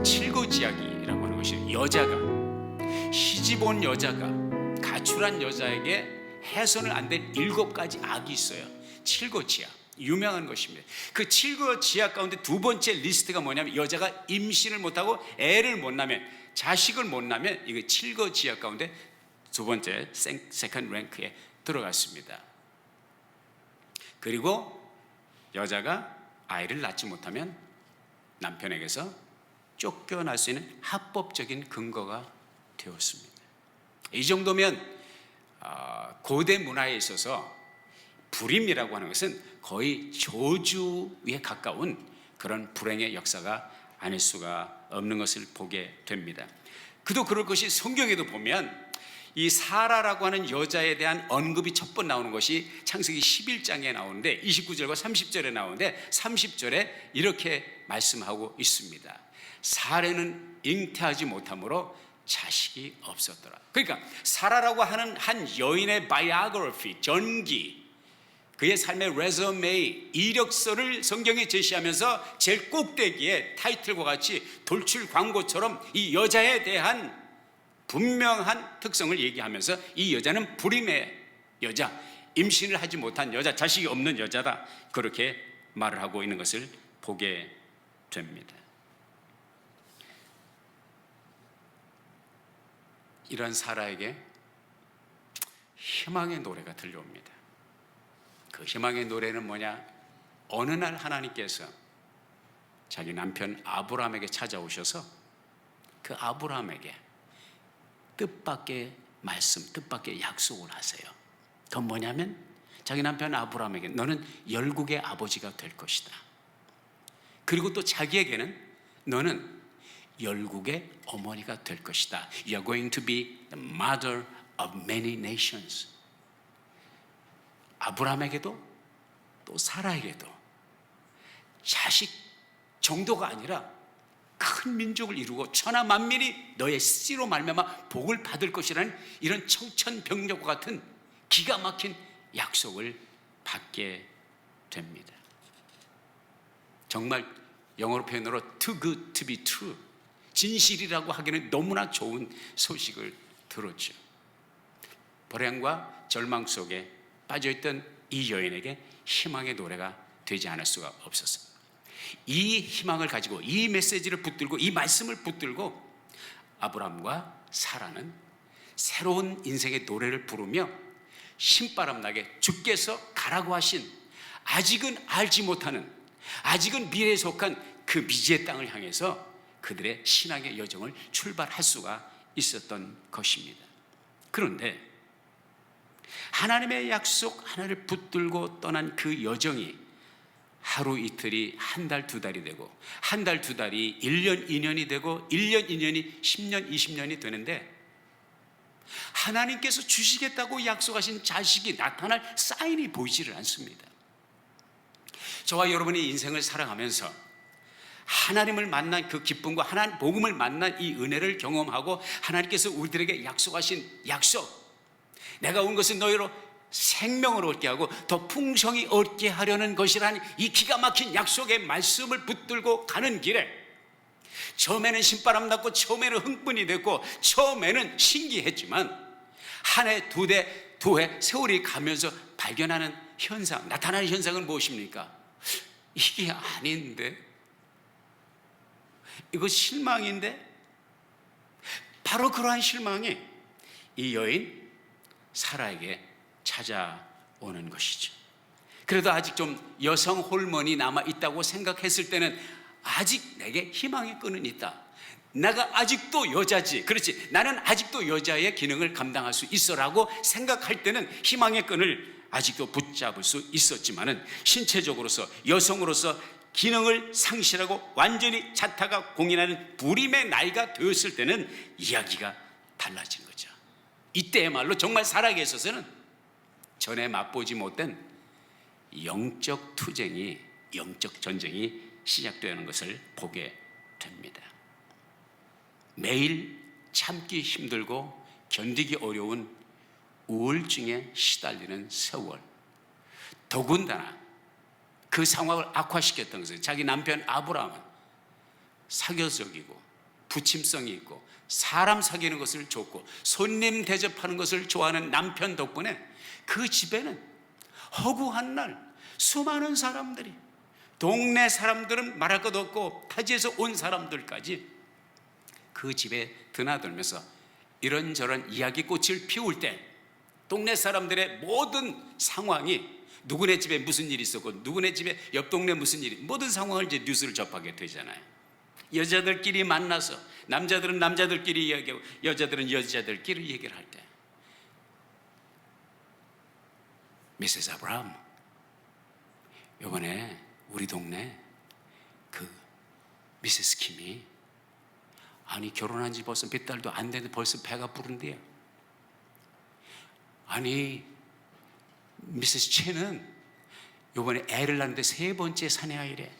칠거지약이라고 하는 것이 여자가, 시집온 여자가 가출한 여자에게 해서는 안 될 7가지 악이 있어요. 칠거지약, 유명한 것입니다. 그 칠거지약 가운데 두 번째 리스트가 뭐냐면, 여자가 임신을 못하고 애를 못 낳으면, 자식을 못 낳으면, 이거 칠거지약 가운데 두 번째 세컨드 랭크에 들어갔습니다. 그리고 여자가 아이를 낳지 못하면 남편에게서 쫓겨날 수 있는 합법적인 근거가 되었습니다. 이 정도면 고대 문화에 있어서 불임이라고 하는 것은 거의 저주에 가까운 그런 불행의 역사가 아닐 수가 없는 것을 보게 됩니다. 그도 그럴 것이, 성경에도 보면 이 사라라고 하는 여자에 대한 언급이 첫 번 나오는 것이 창세기 11장에 나오는데, 29절과 30절에 나오는데, 30절에 이렇게 말씀하고 있습니다. 사라는 잉태하지 못함으로 자식이 없었더라. 그러니까 사라라고 하는 한 여인의 바이오그래피, 전기, 그의 삶의 레저메, 이력서를 성경에 제시하면서 제일 꼭대기에 타이틀과 같이 돌출 광고처럼 이 여자에 대한 분명한 특성을 얘기하면서, 이 여자는 불임의 여자, 임신을 하지 못한 여자, 자식이 없는 여자다, 그렇게 말을 하고 있는 것을 보게 됩니다. 이런 사라에게 희망의 노래가 들려옵니다. 그 희망의 노래는 뭐냐? 어느 날 하나님께서 자기 남편 아브라함에게 찾아오셔서 그 아브라함에게 뜻밖의 말씀, 뜻밖의 약속을 하세요. 그건 뭐냐면, 자기 남편 아브라함에게 너는 열국의 아버지가 될 것이다. 그리고 또 자기에게는 너는 열국의 어머니가 될 것이다. You are going to be the mother of many nations. 아브라함에게도 또 사라에게도 자식 정도가 아니라 큰 민족을 이루고 천하 만민이 너의 씨로 말미암아 복을 받을 것이라는 이런 청천벽력과 같은 기가 막힌 약속을 받게 됩니다. 정말 영어로 표현으로 too good to be true, 진실이라고 하기는 너무나 좋은 소식을 들었죠. 불행과 절망 속에 빠져있던 이 여인에게 희망의 노래가 되지 않을 수가 없었습니다. 이 희망을 가지고, 이 메시지를 붙들고, 이 말씀을 붙들고 아브라함과 사라는 새로운 인생의 노래를 부르며 신바람 나게 주께서 가라고 하신, 아직은 알지 못하는, 아직은 미래에 속한 그 미지의 땅을 향해서 그들의 신앙의 여정을 출발할 수가 있었던 것입니다. 그런데 하나님의 약속 하나를 붙들고 떠난 그 여정이 하루 이틀이 한 달, 두 달이 되고, 한 달, 두 달이 1년, 2년이 되고, 1년, 2년이 10년, 20년이 되는데, 하나님께서 주시겠다고 약속하신 자식이 나타날 사인이 보이지를 않습니다. 저와 여러분이 인생을 살아가면서 하나님을 만난 그 기쁨과 하나님 복음을 만난 이 은혜를 경험하고, 하나님께서 우리들에게 약속하신 약속, 내가 온 것은 너희로 생명을 얻게 하고 더 풍성히 얻게 하려는 것이라는 이 기가 막힌 약속의 말씀을 붙들고 가는 길에, 처음에는 신바람 났고, 처음에는 흥분이 됐고, 처음에는 신기했지만 한 해, 두 해 세월이 가면서 발견하는 현상, 나타나는 현상은 무엇입니까? 이게 아닌데, 이거 실망인데. 바로 그러한 실망이 이 여인 사라에게 찾아오는 것이죠. 그래도 아직 좀 여성 호르몬이 남아있다고 생각했을 때는, 아직 내게 희망의 끈은 있다, 내가 아직도 여자지, 그렇지, 나는 아직도 여자의 기능을 감당할 수 있어라고 생각할 때는 희망의 끈을 아직도 붙잡을 수 있었지만은, 신체적으로서 여성으로서 기능을 상실하고 완전히 자타가 공인하는 불임의 나이가 되었을 때는 이야기가 달라진 거죠. 이때야말로 정말 사라에게 있어서는 전에 맛보지 못한 영적 투쟁이, 영적 전쟁이 시작되는 것을 보게 됩니다. 매일 참기 힘들고 견디기 어려운 우울증에 시달리는 세월, 더군다나 그 상황을 악화시켰던 것은 자기 남편 아브라함은 사교적이고 부침성이 있고 사람 사귀는 것을 좋고 손님 대접하는 것을 좋아하는 남편 덕분에 그 집에는 허구한 날 수많은 사람들이, 동네 사람들은 말할 것 없고 타지에서 온 사람들까지 그 집에 드나들면서 이런저런 이야기꽃을 피울 때 동네 사람들의 모든 상황이 누구네 집에 무슨 일이 있었고 누구네 집에 옆 동네 무슨 일이, 모든 상황을 이제 뉴스를 접하게 되잖아요. 여자들끼리 만나서 남자들은 남자들끼리 이야기하고 여자들은 여자들끼리 얘기를 할 때 미세스 아브라함, 이번에 우리 동네 그 미세스 킴이 아니 결혼한 지 벌써 몇 달도 안 됐는데 벌써 배가 부른대요. 아니 미세스 채는 이번에 애를 낳는데 3번째 사내아이래.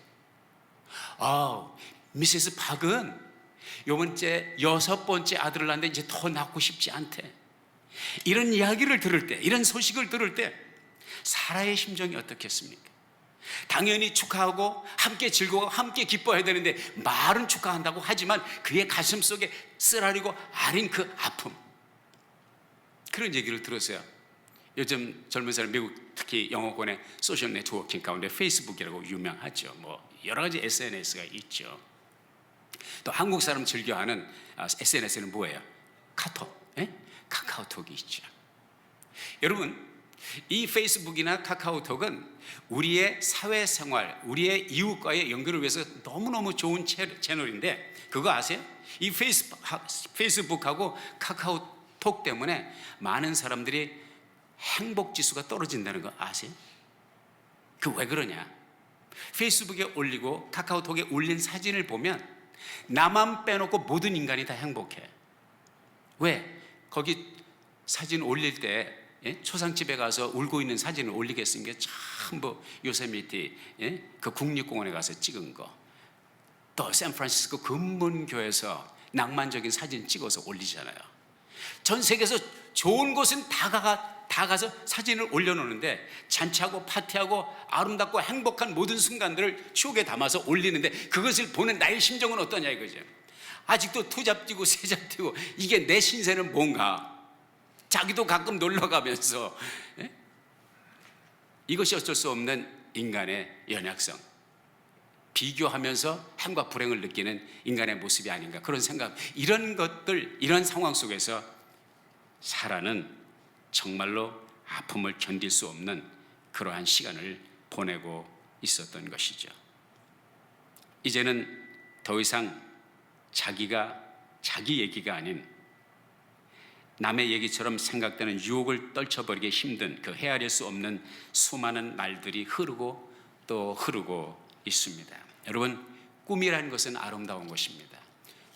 미세스 박은 이번째 6번째 아들을 낳는데 이제 더 낳고 싶지 않대. 이런 이야기를 들을 때, 이런 소식을 들을 때 사라의 심정이 어떻겠습니까? 당연히 축하하고 함께 즐거워하고 함께 기뻐해야 되는데 말은 축하한다고 하지만 그의 가슴 속에 쓰라리고 아린 그 아픔, 그런 얘기를 들었어요. 요즘 젊은 사람, 미국 특히 영어권의 소셜 네트워킹 가운데 페이스북이라고 유명하죠. 뭐 여러 가지 SNS가 있죠. 또 한국 사람 즐겨하는 SNS는 뭐예요? 카카오톡이 있죠. 여러분, 이 페이스북이나 카카오톡은 우리의 사회생활, 우리의 이웃과의 연결을 위해서 너무너무 좋은 채널인데 그거 아세요? 이 페이스북하고 카카오톡 때문에 많은 사람들이 행복지수가 떨어진다는 거 아세요? 그 왜 그러냐? 페이스북에 올리고 카카오톡에 올린 사진을 보면 나만 빼놓고 모든 인간이 다 행복해. 왜? 거기 사진 올릴 때 초상집에 가서 울고 있는 사진을 올리겠습니까? 전부 요세미티 그 국립공원에 가서 찍은 거, 또 샌프란시스코 금문교에서 낭만적인 사진 찍어서 올리잖아요. 전 세계에서 좋은 곳은 다 가서 사진을 올려놓는데 잔치하고 파티하고 아름답고 행복한 모든 순간들을 추억에 담아서 올리는데 그것을 보는 나의 심정은 어떠냐 이거죠. 아직도 투잡 뛰고 세잡 뛰고 이게 내 신세는 뭔가. 자기도 가끔 놀러 가면서 이것이 어쩔 수 없는 인간의 연약성, 비교하면서 행과 불행을 느끼는 인간의 모습이 아닌가, 그런 생각. 이런 것들, 이런 상황 속에서 사라는 정말로 아픔을 견딜 수 없는 그러한 시간을 보내고 있었던 것이죠. 이제는 더 이상 자기가 자기 얘기가 아닌 남의 얘기처럼 생각되는 유혹을 떨쳐버리기 힘든 그 헤아릴 수 없는 수많은 날들이 흐르고 또 흐르고 있습니다. 여러분, 꿈이라는 것은 아름다운 것입니다.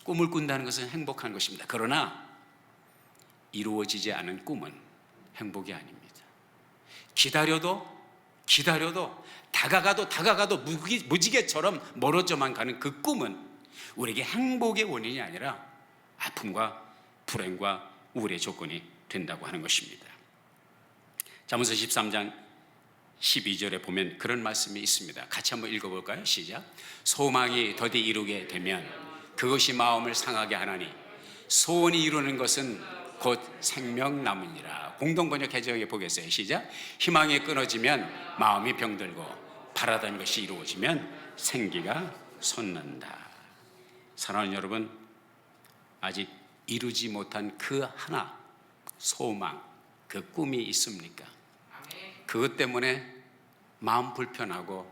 꿈을 꾼다는 것은 행복한 것입니다. 그러나 이루어지지 않은 꿈은 행복이 아닙니다. 기다려도 다가가도 무지개처럼 멀어져만 가는 그 꿈은 우리에게 행복의 원인이 아니라 아픔과 불행과 우울의 조건이 된다고 하는 것입니다. 잠언서 13장 12절에 보면 그런 말씀이 있습니다. 같이 한번 읽어볼까요? 시작. 소망이 더디 이루게 되면 그것이 마음을 상하게 하나니 소원이 이루는 것은 곧 생명나무니라. 공동번역 해석해 보겠어요. 시작. 희망이 끊어지면 마음이 병들고 바라던 것이 이루어지면 생기가 솟는다. 사랑하는 여러분, 아직 이루지 못한 그 하나, 소망, 그 꿈이 있습니까? 그것 때문에 마음 불편하고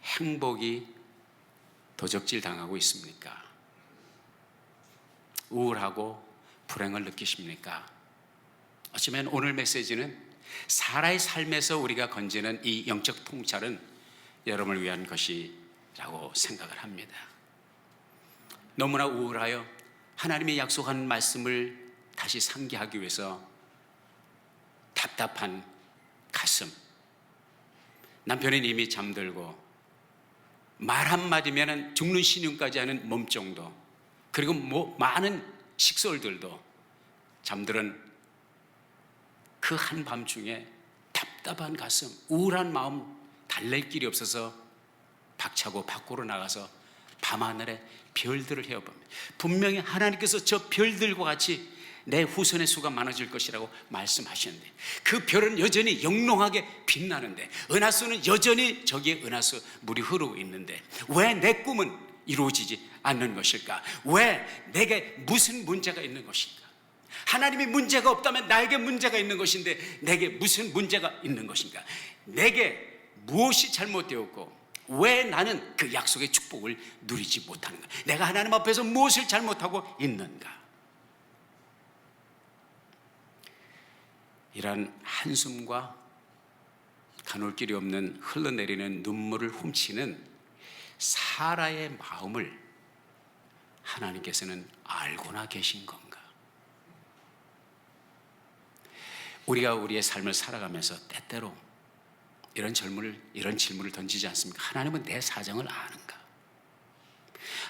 행복이 도적질 당하고 있습니까? 우울하고 불행을 느끼십니까? 어쩌면 오늘 메시지는 사라의 삶에서 우리가 건지는 이 영적 통찰은 여러분을 위한 것이라고 생각을 합니다. 너무나 우울하여 하나님의 약속한 말씀을 다시 상기하기 위해서 답답한 가슴, 남편은 이미 잠들고 말 한마디면 죽는 신용까지 하는 몸 정도, 그리고 많은 식솔들도 잠들은 그 한밤중에 답답한 가슴, 우울한 마음 달랠 길이 없어서 박차고 밖으로 나가서 밤하늘에 별들을 헤어봅니다. 분명히 하나님께서 저 별들과 같이 내 후손의 수가 많아질 것이라고 말씀하셨는데, 그 별은 여전히 영롱하게 빛나는데, 은하수는 여전히 저기에 은하수 물이 흐르고 있는데, 왜 내 꿈은 이루어지지 않는 것일까? 왜 내게 무슨 문제가 있는 것일까? 하나님이 문제가 없다면 나에게 문제가 있는 것인데 내게 무슨 문제가 있는 것인가? 내게 무엇이 잘못되었고 왜 나는 그 약속의 축복을 누리지 못하는가? 내가 하나님 앞에서 무엇을 잘못하고 있는가? 이런 한숨과 가눌 길이 없는 흘러내리는 눈물을 훔치는 사라의 마음을 하나님께서는 알고나 계신 건가? 우리가 우리의 삶을 살아가면서 때때로 이런 질문을 던지지 않습니까? 하나님은 내 사정을 아는가?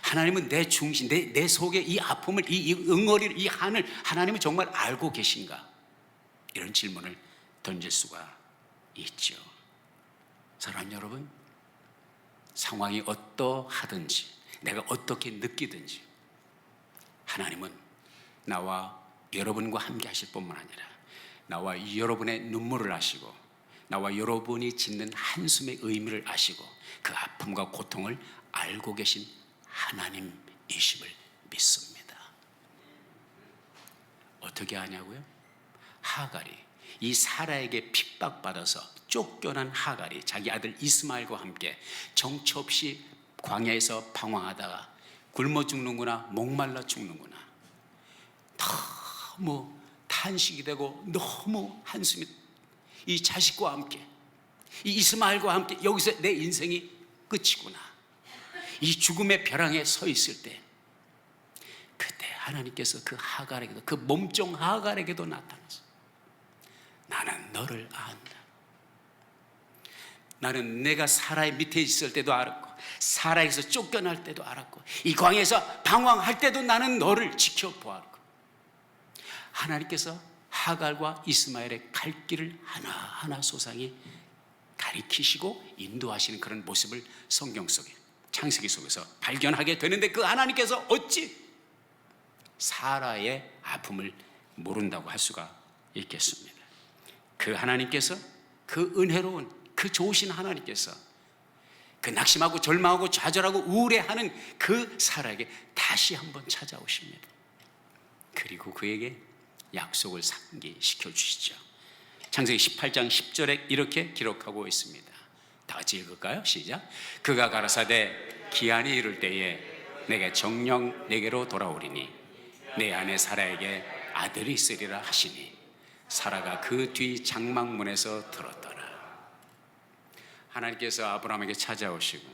하나님은 내 중심, 내 속에 이 아픔을, 이 응어리를, 이 한을 하나님은 정말 알고 계신가? 이런 질문을 던질 수가 있죠. 사랑하는 여러분, 상황이 어떠하든지 내가 어떻게 느끼든지 하나님은 나와 여러분과 함께 하실 뿐만 아니라 나와 여러분의 눈물을 아시고 나와 여러분이 짓는 한숨의 의미를 아시고 그 아픔과 고통을 알고 계신 하나님이심을 믿습니다. 어떻게 하냐고요? 하갈이, 이 사라에게 핍박받아서 쫓겨난 하갈이 자기 아들 이스마엘과 함께 정처 없이 광야에서 방황하다가 굶어 죽는구나, 목말라 죽는구나, 너무 탄식이 되고 너무 한숨이, 이 자식과 함께, 이 이스마엘과 함께 여기서 내 인생이 끝이구나, 이 죽음의 벼랑에 서 있을 때 그때 하나님께서 그 하갈에게도, 그 몸종 하갈에게도 나타나서 나는 너를 안다. 나는 내가 사라의 밑에 있을 때도 알았고 사라에서 쫓겨날 때도 알았고 이 광야에서 방황할 때도 나는 너를 지켜보았고, 하나님께서 하갈과 이스마엘의 갈 길을 하나하나 소상히 가리키시고 인도하시는 그런 모습을 성경 속에, 창세기 속에서 발견하게 되는데, 그 하나님께서 어찌 사라의 아픔을 모른다고 할 수가 있겠습니다. 그 하나님께서, 그 은혜로운, 그 좋으신 하나님께서 그 낙심하고 절망하고 좌절하고 우울해하는 그 사라에게 다시 한번 찾아오십니다. 그리고 그에게 약속을 상기시켜 주시죠. 창세기 18장 10절에 이렇게 기록하고 있습니다. 다 같이 읽을까요? 시작. 그가 가라사대 기한이 이를 때에 내게 정녕 내게로 돌아오리니 내 아내 사라에게 아들이 있으리라 하시니 사라가 그 뒤 장막문에서 들었더라. 하나님께서 아브라함에게 찾아오시고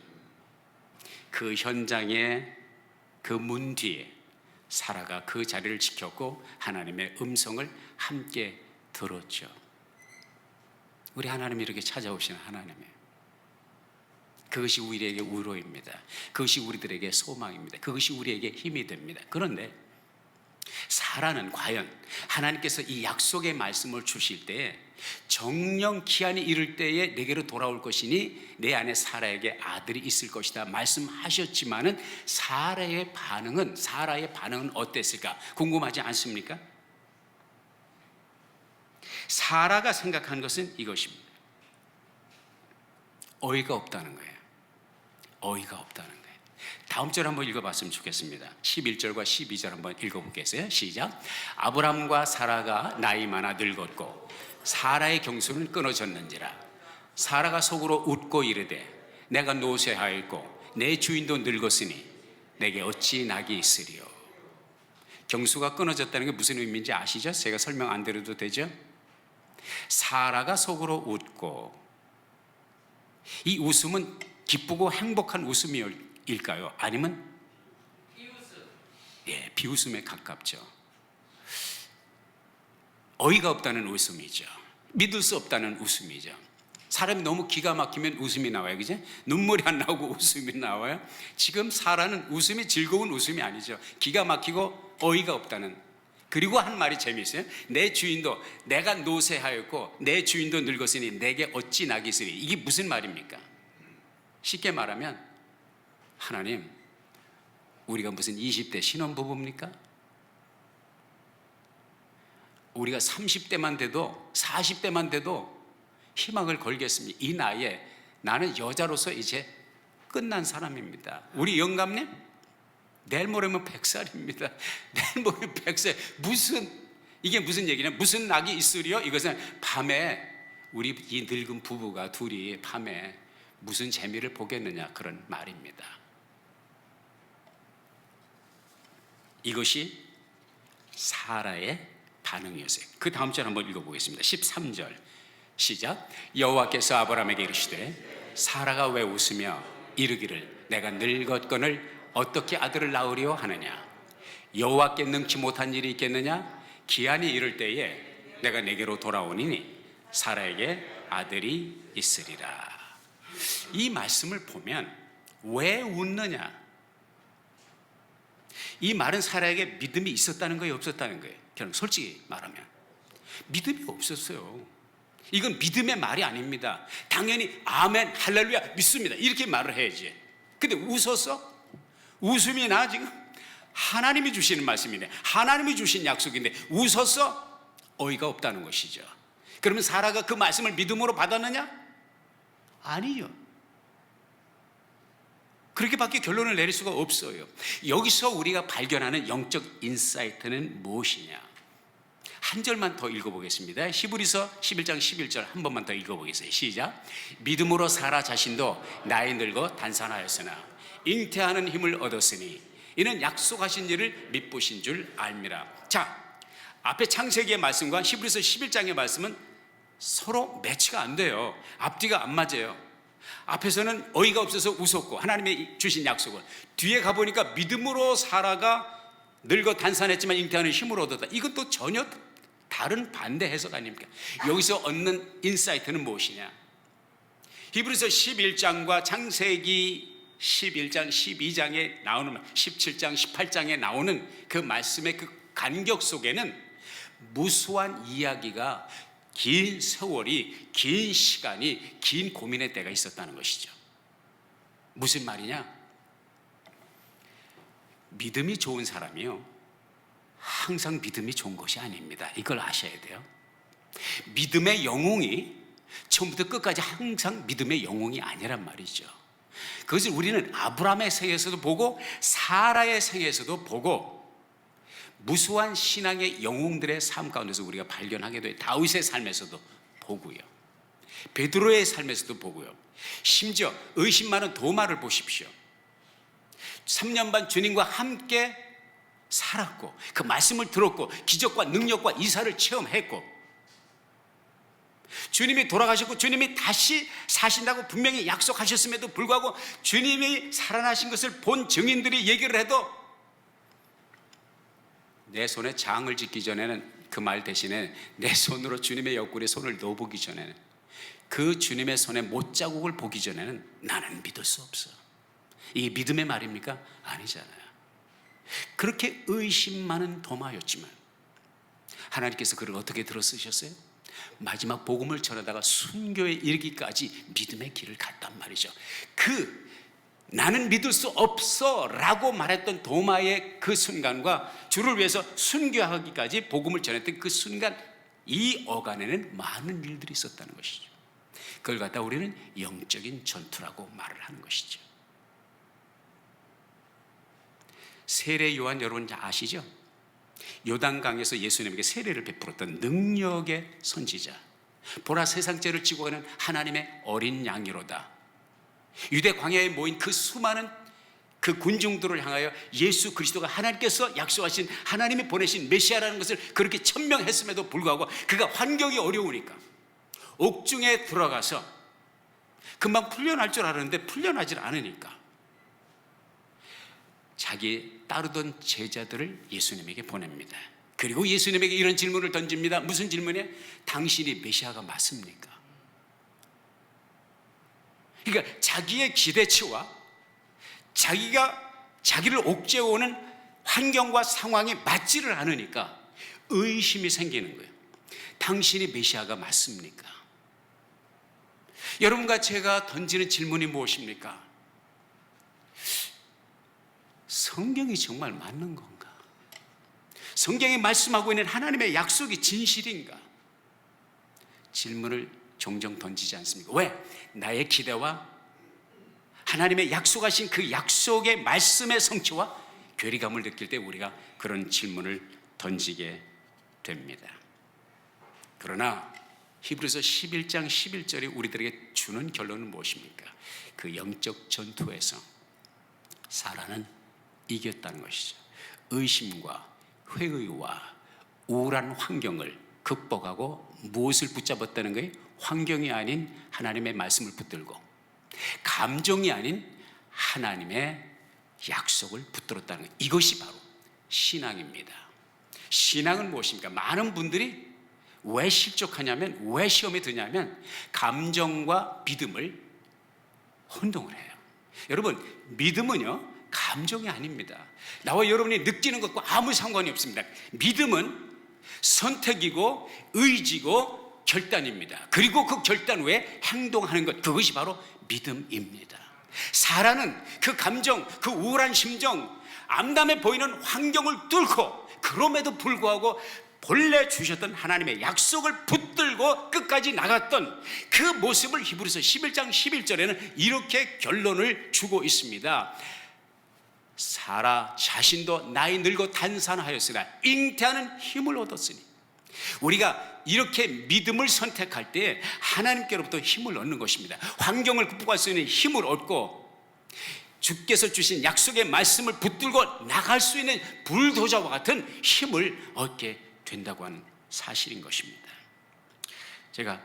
그 현장에, 그 문 뒤에 사라가 그 자리를 지켰고 하나님의 음성을 함께 들었죠. 우리 하나님이 이렇게 찾아오시는 하나님이에요. 그것이 우리에게 위로입니다. 그것이 우리들에게 소망입니다. 그것이 우리에게 힘이 됩니다. 그런데 사라는 과연 하나님께서 이 약속의 말씀을 주실 때에 정령 기한이 이를 때에 내게로 돌아올 것이니 내 안에 사라에게 아들이 있을 것이다 말씀하셨지만은 사라의 반응은 어땠을까? 궁금하지 않습니까? 사라가 생각한 것은 이것입니다. 어이가 없다는 거예요. 어이가 없다는 거예요. 다음 절 한번 읽어봤으면 좋겠습니다. 11절과 12절 한번 읽어보겠어요? 시작. 아브람과 사라가 나이 많아 늙었고 사라의 경수는 끊어졌는지라 사라가 속으로 웃고 이르되 내가 노쇠하였고 내 주인도 늙었으니 내게 어찌 낙이 있으리요. 경수가 끊어졌다는 게 무슨 의미인지 아시죠? 제가 설명 안 드려도 되죠? 사라가 속으로 웃고, 이 웃음은 기쁘고 행복한 웃음일까요? 아니면 비웃음? 예, 비웃음에 가깝죠. 어이가 없다는 웃음이죠. 믿을 수 없다는 웃음이죠. 사람이 너무 기가 막히면 웃음이 나와요, 그죠? 눈물이 안 나오고 웃음이 나와요. 지금 사라는 웃음이 즐거운 웃음이 아니죠. 기가 막히고 어이가 없다는. 그리고 한 말이 재미있어요. 내 주인도, 내가 노쇠하였고 내 주인도 늙었으니 내게 어찌 낙이 있으리. 이게 무슨 말입니까? 쉽게 말하면 하나님, 우리가 무슨 20대 신혼부부입니까? 우리가 30대만 돼도 40대만 돼도 희망을 걸겠습니다. 이 나이에 나는 여자로서 이제 끝난 사람입니다. 우리 영감님 내일 모레면 100살입니다. 내일 모레면 100살. 이게 무슨 얘기냐? 무슨 낙이 있으리요? 이것은 밤에 우리 이 늙은 부부가 둘이 밤에 무슨 재미를 보겠느냐, 그런 말입니다. 이것이 사라의 반응이었어요. 그 다음 절 한번 읽어보겠습니다. 13절 시작. 여호와께서 아브라함에게 이르시되 사라가 왜 웃으며 이르기를 내가 늙었거늘 어떻게 아들을 낳으려 하느냐? 여호와께 능치 못한 일이 있겠느냐? 기한이 이를 때에 내가 내게로 돌아오니니 사라에게 아들이 있으리라. 이 말씀을 보면 왜 웃느냐? 이 말은 사라에게 믿음이 있었다는 거예요, 없었다는 거예요? 그냥 솔직히 말하면 믿음이 없었어요. 이건 믿음의 말이 아닙니다. 당연히 아멘, 할렐루야, 믿습니다, 이렇게 말을 해야지. 근데 웃었어? 웃음이 나 지금? 하나님이 주시는 말씀이네, 하나님이 주신 약속인데 웃었어? 어이가 없다는 것이죠. 그러면 사라가 그 말씀을 믿음으로 받았느냐? 아니요. 그렇게밖에 결론을 내릴 수가 없어요. 여기서 우리가 발견하는 영적 인사이트는 무엇이냐? 한 절만 더 읽어보겠습니다. 히브리서 11장 11절 한 번만 더 읽어보겠어요. 시작. 믿음으로 사라 자신도 나이 늙어 단산하였으나 잉태하는 힘을 얻었으니 이는 약속하신 일을 믿으신 줄 알미라. 자, 앞에 창세기의 말씀과 히브리서 11장의 말씀은 서로 매치가 안 돼요. 앞뒤가 안 맞아요. 앞에서는 어이가 없어서 웃었고 하나님의 주신 약속을, 뒤에 가보니까 믿음으로 사라가 늙어 단산했지만 잉태하는 힘을 얻었다. 이건 또 전혀 다른 반대 해석 아닙니까? 여기서 얻는 인사이트는 무엇이냐? 히브리서 11장과 창세기 11장 12장에 나오는 17장 18장에 나오는 그 말씀의 그 간격 속에는 무수한 이야기가, 긴 세월이, 긴 시간이, 긴 고민의 때가 있었다는 것이죠. 무슨 말이냐? 믿음이 좋은 사람이요, 항상 믿음이 좋은 것이 아닙니다. 이걸 아셔야 돼요. 믿음의 영웅이 처음부터 끝까지 항상 믿음의 영웅이 아니란 말이죠. 그것을 우리는 아브라함의 생에서도 보고 사라의 생에서도 보고 무수한 신앙의 영웅들의 삶 가운데서 우리가 발견하게 돼요. 다윗의 삶에서도 보고요, 베드로의 삶에서도 보고요, 심지어 의심 많은 도마를 보십시오. 3년 반 주님과 함께 살았고 그 말씀을 들었고 기적과 능력과 이사를 체험했고 주님이 돌아가셨고 주님이 다시 사신다고 분명히 약속하셨음에도 불구하고 주님이 살아나신 것을 본 증인들이 얘기를 해도 내 손에 장을 짓기 전에는, 그 말 대신에 내 손으로 주님의 옆구리에 손을 넣어보기 전에는, 그 주님의 손에 못자국을 보기 전에는 나는 믿을 수 없어. 이게 믿음의 말입니까? 아니잖아요. 그렇게 의심 많은 도마였지만 하나님께서 그를 어떻게 들어 쓰셨어요? 마지막 복음을 전하다가 순교에 이르기까지 믿음의 길을 갔단 말이죠. 나는 믿을 수 없어 라고 말했던 도마의 그 순간과 주를 위해서 순교하기까지 복음을 전했던 그 순간, 이 어간에는 많은 일들이 있었다는 것이죠. 그걸 갖다 우리는 영적인 전투라고 말을 하는 것이죠. 세례 요한 여러분 아시죠? 요단강에서 예수님에게 세례를 베풀었던 능력의 선지자. 보라, 세상 죄를 지고 가는 하나님의 어린 양이로다. 유대 광야에 모인 그 수많은 그 군중들을 향하여 예수 그리스도가 하나님께서 약속하신, 하나님이 보내신 메시아라는 것을 그렇게 천명했음에도 불구하고 그가 환경이 어려우니까 옥중에 들어가서 금방 풀려날 줄 알았는데 풀려나질 않으니까 자기 따르던 제자들을 예수님에게 보냅니다. 그리고 예수님에게 이런 질문을 던집니다. 무슨 질문이에요? 당신이 메시아가 맞습니까? 그러니까 자기의 기대치와 자기를 옥죄어오는 환경과 상황이 맞지를 않으니까 의심이 생기는 거예요. 당신이 메시아가 맞습니까? 여러분과 제가 던지는 질문이 무엇입니까? 성경이 정말 맞는 건가? 성경이 말씀하고 있는 하나님의 약속이 진실인가? 질문을 종종 던지지 않습니까? 왜? 나의 기대와 하나님의 약속하신 그 약속의 말씀의 성취와 괴리감을 느낄 때 우리가 그런 질문을 던지게 됩니다. 그러나 히브리서 11장 11절이 우리들에게 주는 결론은 무엇입니까? 그 영적 전투에서 사라는 이겼다는 것이죠. 의심과 회의와 우울한 환경을 극복하고 무엇을 붙잡았다는 거예요? 환경이 아닌 하나님의 말씀을 붙들고, 감정이 아닌 하나님의 약속을 붙들었다는 거예요. 이것이 바로 신앙입니다. 신앙은 무엇입니까? 많은 분들이 왜 실족하냐면, 왜 시험에 드냐면 감정과 믿음을 혼동을 해요. 여러분, 믿음은요 감정이 아닙니다. 나와 여러분이 느끼는 것과 아무 상관이 없습니다. 믿음은 선택이고 의지고 결단입니다. 그리고 그 결단 외에 행동하는 것, 그것이 바로 믿음입니다. 사라는 그 감정, 그 우울한 심정, 암담해 보이는 환경을 뚫고 그럼에도 불구하고 본래 주셨던 하나님의 약속을 붙들고 끝까지 나갔던 그 모습을 히브리서 11장 11절에는 이렇게 결론을 주고 있습니다. 사라 자신도 나이 늙어 단산하였으나 잉태하는 힘을 얻었으니, 우리가 이렇게 믿음을 선택할 때 하나님께로부터 힘을 얻는 것입니다. 환경을 극복할 수 있는 힘을 얻고 주께서 주신 약속의 말씀을 붙들고 나갈 수 있는 불도저와 같은 힘을 얻게 된다고 하는 사실인 것입니다. 제가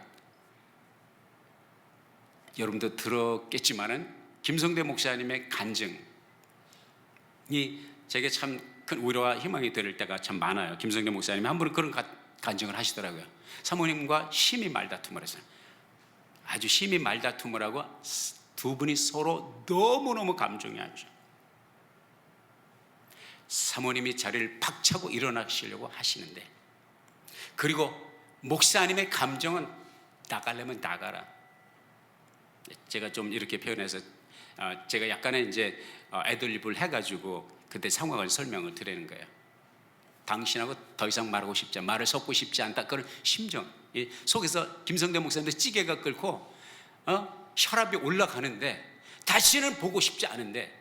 여러분도 들었겠지만은 김성대 목사님의 간증이 제게 참 큰 위로와 희망이 될 때가 참 많아요. 김성대 목사님이 한 번은 그런 간증을 하시더라고요. 사모님과 심히 말다툼을 했어요. 아주 심히 말다툼을 하고 두 분이 서로 너무너무 감정이 안 좋아요. 사모님이 자리를 박차고 일어나시려고 하시는데, 그리고 목사님의 감정은 나가려면 나가라. 제가 좀 이렇게 표현해서 제가 약간의 이제 애드립을 해가지고 그때 상황을 설명을 드리는 거예요. 당신하고 더 이상 말하고 싶지 않다, 말을 섞고 싶지 않다, 그런 심정 속에서 김성대 목사님도 찌개가 끓고 혈압이 올라가는데 다시는 보고 싶지 않은데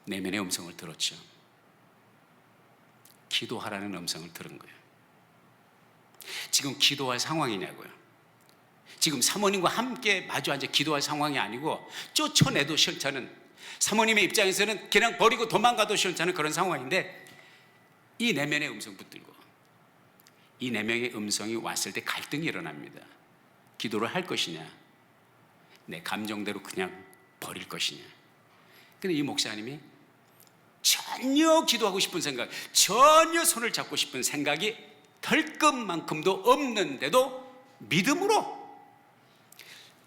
내면의 음성을 들었죠. 기도하라는 음성을 들은 거예요. 지금 기도할 상황이냐고요. 지금 사모님과 함께 마주 앉아 기도할 상황이 아니고 쫓아내도 싫다는, 사모님의 입장에서는 그냥 버리고 도망가도 싫다는 그런 상황인데, 이 내면의 음성 붙들고 이 내면의 음성이 왔을 때 갈등이 일어납니다. 기도를 할 것이냐, 내 감정대로 그냥 버릴 것이냐. 근데 이 목사님이 전혀 기도하고 싶은 생각, 전혀 손을 잡고 싶은 생각이 털끝만큼도 없는데도 믿음으로,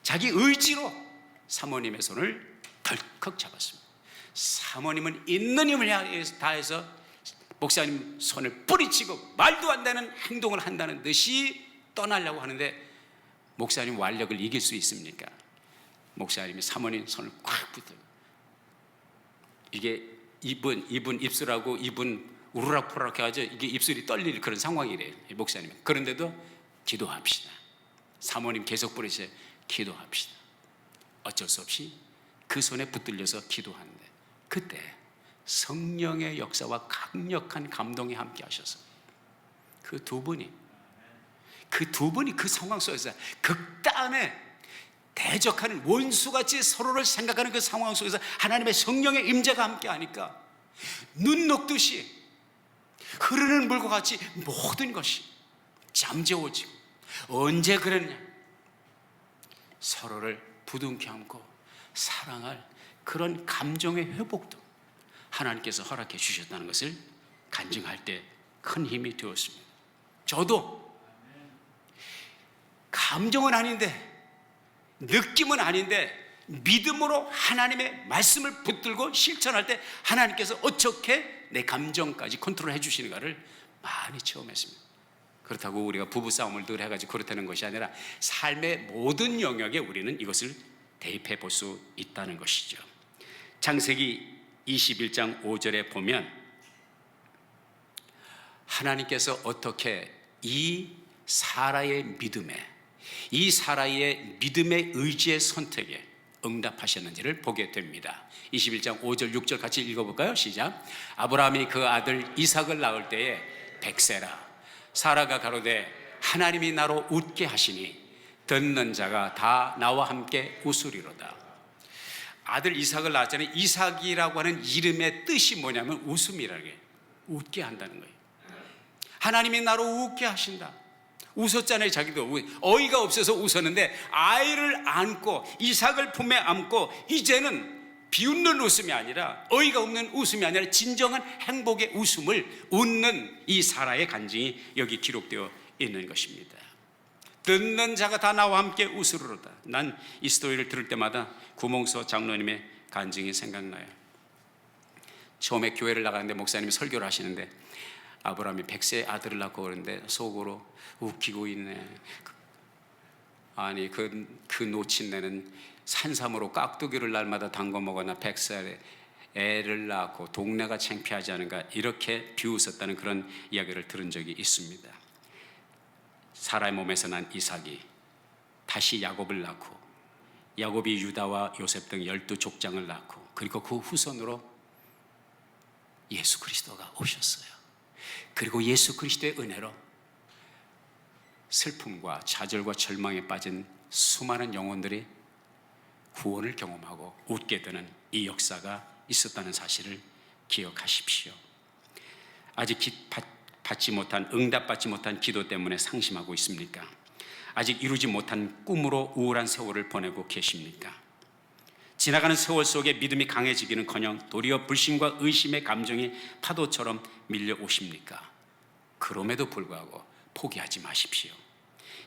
자기 의지로 사모님의 손을 덜컥 잡았습니다. 사모님은 있는 힘을 다해서 목사님 손을 뿌리치고 말도 안 되는 행동을 한다는 듯이 떠나려고 하는데, 목사님 완력을 이길 수 있습니까? 목사님이 사모님 손을 꽉 붙들고, 이게 입은 입술하고 입은 우르락푸르락 해가지고 이게 입술이 떨릴 그런 상황이래요, 목사님. 그런데도 기도합시다. 사모님 계속 부르세요. 기도합시다. 어쩔 수 없이 그 손에 붙들려서 기도하는데, 그때 성령의 역사와 강력한 감동이 함께 하셔서 그 두 분이 그 상황 속에서 극단의 대적하는 원수같이 서로를 생각하는 그 상황 속에서 하나님의 성령의 임재가 함께 하니까 눈 녹듯이 흐르는 물과 같이 모든 것이 잠재워지고, 언제 그랬냐, 서로를 부둥켜 안고 사랑할 그런 감정의 회복도 하나님께서 허락해 주셨다는 것을 간증할 때 큰 힘이 되었습니다. 저도 감정은 아닌데, 느낌은 아닌데, 믿음으로 하나님의 말씀을 붙들고 실천할 때 하나님께서 어떻게 내 감정까지 컨트롤해 주시는가를 많이 체험했습니다. 그렇다고 우리가 부부싸움을 늘 해가지고 그렇다는 것이 아니라 삶의 모든 영역에 우리는 이것을 대입해 볼 수 있다는 것이죠. 창세기 21장 5절에 보면 하나님께서 어떻게 이 사라의 믿음의 의지의 선택에 응답하셨는지를 보게 됩니다. 21장 5절 6절 같이 읽어볼까요? 시작. 아브라함이 그 아들 이삭을 낳을 때에 백세라 사라가 가로되 하나님이 나로 웃게 하시니 듣는 자가 다 나와 함께 웃으리로다. 아들 이삭을 낳았잖아요. 이삭이라고 하는 이름의 뜻이 뭐냐면 웃음이라는 게, 웃게 한다는 거예요. 하나님이 나로 웃게 하신다. 웃었잖아요. 자기도 어이가 없어서 웃었는데 아이를 안고 이삭을 품에 안고 이제는 비웃는 웃음이 아니라, 어이가 없는 웃음이 아니라 진정한 행복의 웃음을 웃는 이 사라의 간증이 여기 기록되어 있는 것입니다. 듣는 자가 다 나와 함께 웃으리로다. 난 이 스토리를 들을 때마다 구몽서 장로님의 간증이 생각나요. 처음에 교회를 나가는데 목사님이 설교를 하시는데 아브라함이 100세 아들을 낳고 그러는데 속으로 웃기고 있네. 아니 그 노친네는 산삼으로 깍두기를 날마다 담궈 먹어나 100살에 애를 낳고 동네가 창피하지 않은가, 이렇게 비웃었다는 그런 이야기를 들은 적이 있습니다. 사라의 몸에서 난 이삭이 다시 야곱을 낳고, 야곱이 유다와 요셉 등 12족장을 낳고, 그리고 그 후손으로 예수 그리스도가 오셨어요. 그리고 예수 그리스도의 은혜로 슬픔과 좌절과 절망에 빠진 수많은 영혼들이 구원을 경험하고 웃게 되는 이 역사가 있었다는 사실을 기억하십시오. 아직 응답받지 못한 기도 때문에 상심하고 있습니까? 아직 이루지 못한 꿈으로 우울한 세월을 보내고 계십니까? 지나가는 세월 속에 믿음이 강해지기는커녕 도리어 불신과 의심의 감정이 파도처럼 밀려오십니까? 그럼에도 불구하고 포기하지 마십시오.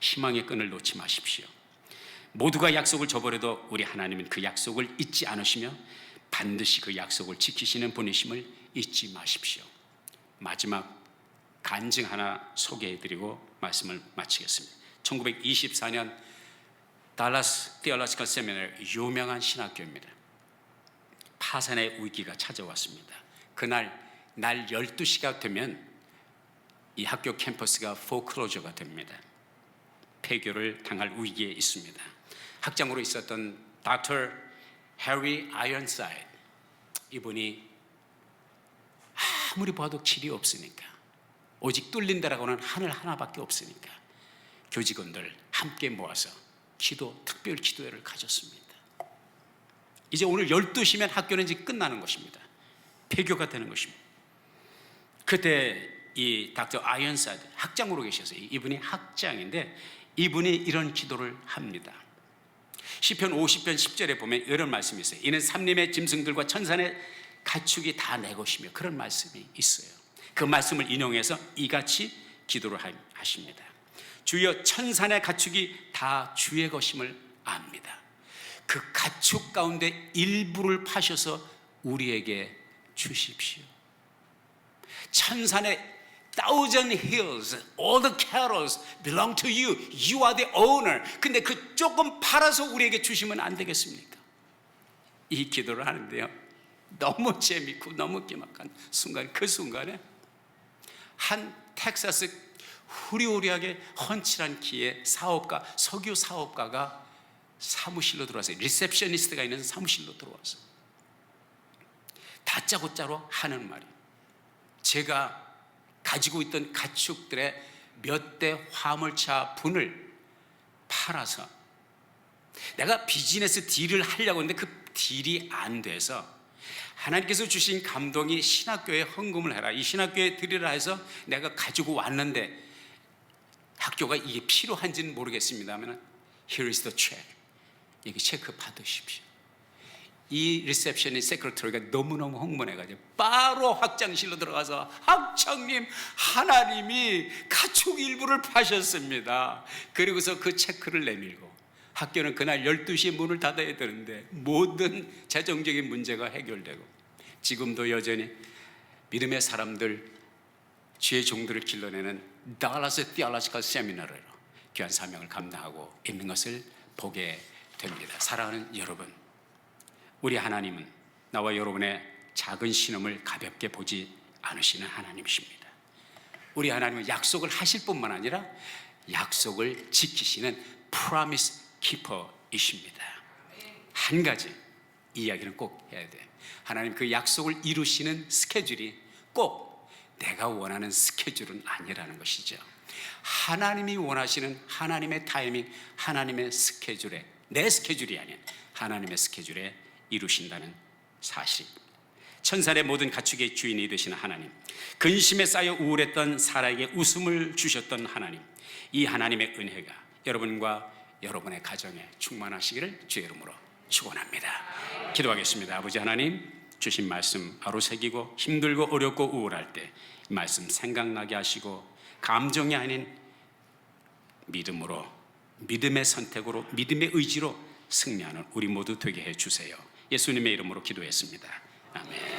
희망의 끈을 놓지 마십시오. 모두가 약속을 저버려도 우리 하나님은 그 약속을 잊지 않으시며 반드시 그 약속을 지키시는 분이심을 잊지 마십시오. 마지막 간증 하나 소개해드리고 말씀을 마치겠습니다. 1924년 달라스 티올로지컬 세미나리, 유명한 신학교입니다. 파산의 위기가 찾아왔습니다. 그날 날 12시가 되면 이 학교 캠퍼스가 포클로저가 됩니다. 폐교를 당할 위기에 있습니다. 학장으로 있었던 닥터 해리 아이언사이드, 이분이 아무리 봐도 길이 없으니까, 오직 뚫린 데라고는 하늘 하나밖에 없으니까 교직원들 함께 모아서 특별 기도회를 가졌습니다. 이제 오늘 12시면 학교는 이제 끝나는 것입니다. 폐교가 되는 것입니다. 그때 이 닥터 아이언사이드 학장으로 계셨어요. 이분이 학장인데 이분이 이런 기도를 합니다. 시편 50편 10절에 보면 이런 말씀이 있어요. 이는 삼림의 짐승들과 천산의 가축이 다 내 것이며, 그런 말씀이 있어요. 그 말씀을 인용해서 이같이 기도를 하십니다. 주여, 천산의 가축이 다 주의 것임을 압니다. 그 가축 가운데 일부를 파셔서 우리에게 주십시오. 천산의 thousand hills, all the cattle belong to you. You are the owner. 근데 그 조금 팔아서 우리에게 주시면 안 되겠습니까? 이 기도를 하는데요, 너무 재밌고 너무 기막한 순간, 그 순간에 한 텍사스 후리후리하게 헌칠한 키의 석유 사업가가 사무실로 들어왔어요. 리셉셔니스트가 있는 사무실로 들어왔어요. 다짜고짜로 하는 말이, 제가 가지고 있던 가축들의 몇 대 화물차 분을 팔아서 내가 비즈니스 딜을 하려고 했는데 그 딜이 안 돼서 하나님께서 주신 감동이 신학교에 헌금을 해라, 이 신학교에 드리라 해서 내가 가지고 왔는데 학교가 이게 필요한지는 모르겠습니다만 Here is the check. 여기 체크 받으십시오. 이 리셉션의 세크레터리가 너무너무 흥분해가지고 바로 학장실로 들어가서, 학장님, 하나님이 가축 일부를 파셨습니다. 그리고서 그 체크를 내밀고, 학교는 그날 12시에 문을 닫아야 되는데 모든 재정적인 문제가 해결되고, 지금도 여전히 믿음의 사람들, 주의 종들을 길러내는 달라스 티올로지컬 세미나리로 귀한 사명을 감당하고 있는 것을 보게 됩니다. 사랑하는 여러분, 우리 하나님은 나와 여러분의 작은 신음을 가볍게 보지 않으시는 하나님이십니다. 우리 하나님은 약속을 하실 뿐만 아니라 약속을 지키시는 프로미스 키퍼이십니다. 한 가지 이야기는 꼭 해야 돼. 하나님 그 약속을 이루시는 스케줄이 꼭 내가 원하는 스케줄은 아니라는 것이죠. 하나님이 원하시는 하나님의 타이밍, 하나님의 스케줄에, 내 스케줄이 아닌 하나님의 스케줄에 이루신다는 사실입니다. 천사의 모든 가축의 주인이 되시는 하나님, 근심에 쌓여 우울했던 사라에게 웃음을 주셨던 하나님, 이 하나님의 은혜가 여러분과 여러분의 가정에 충만하시기를 주의 이름으로 축원합니다. 기도하겠습니다. 아버지 하나님, 주신 말씀 바로 새기고 힘들고 어렵고 우울할 때 말씀 생각나게 하시고 감정이 아닌 믿음으로, 믿음의 선택으로, 믿음의 의지로 승리하는 우리 모두 되게 해주세요. 예수님의 이름으로 기도했습니다. 아멘.